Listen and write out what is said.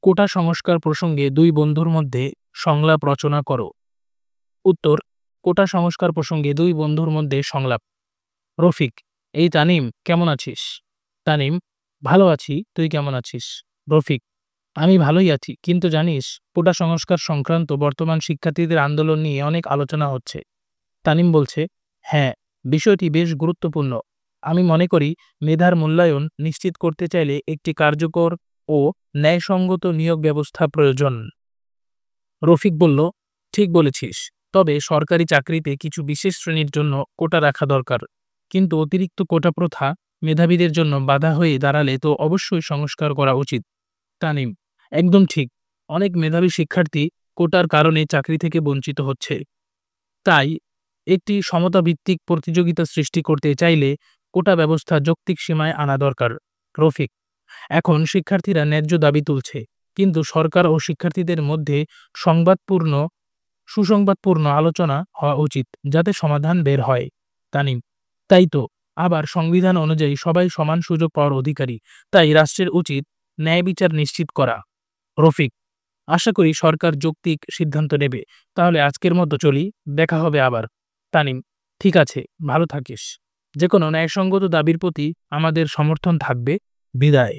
কোটা সংস্কার প্রসঙ্গে দুই বন্ধুর মধ্যে সংলাপ রচনা করো। উত্তর: কোটা সংস্কার প্রসঙ্গে দুই বন্ধুর মধ্যে সংলাপ। রফিক: এই তানিম, কেমন আছিস? তানিম: ভালো আছি, তুই কেমন আছিস? রফিক: আমি ভালোই আছি, কিন্তু জানিস, কোটা সংস্কার সংক্রান্ত বর্তমান শিক্ষার্থীদের আন্দোলন নিয়ে অনেক আলোচনা হচ্ছে। তানিম বলছে, হ্যাঁ, বিষয়টি বেশ গুরুত্বপূর্ণ। আমি মনে করি মেধার মূল্যায়ন নিশ্চিত করতে চাইলে একটি কার্যকর ও ন্যায়সঙ্গত নিয়োগ ব্যবস্থা প্রয়োজন। রফিক বলল, ঠিক বলেছিস, তবে সরকারি চাকরিতে কিছু বিশেষ শ্রেণীর জন্য কোটা রাখা দরকার। কিন্তু অতিরিক্ত কোটা প্রথা মেধাবীদের জন্য বাধা হয়ে দাঁড়ালে তো অবশ্যই সংস্কার করা উচিত। তানিম: একদম ঠিক। অনেক মেধাবী শিক্ষার্থী কোটার কারণে চাকরি থেকে বঞ্চিত হচ্ছে। তাই একটি সমতাভিত্তিক প্রতিযোগিতা সৃষ্টি করতে চাইলে কোটা ব্যবস্থা যৌক্তিক সীমায় আনা দরকার। রফিক: এখন শিক্ষার্থীরা ন্যায্য দাবি তুলছে, কিন্তু সরকার ও শিক্ষার্থীদের মধ্যে সুসংবাদপূর্ণ আলোচনা হওয়া উচিত, যাতে সমাধান বের হয়। তানিম: তাই তো, আবার সংবিধান অনুযায়ী সবাই সমান সুযোগ পাওয়ার অধিকারী, তাই রাষ্ট্রের উচিত ন্যায় বিচার নিশ্চিত করা। রফিক: আশা করি সরকার যৌক্তিক সিদ্ধান্ত নেবে। তাহলে আজকের মতো চলি, দেখা হবে আবার। তানিম: ঠিক আছে, ভালো থাকিস। যে কোনো ন্যায়সঙ্গত দাবির প্রতি আমাদের সমর্থন থাকবে। বিদায়।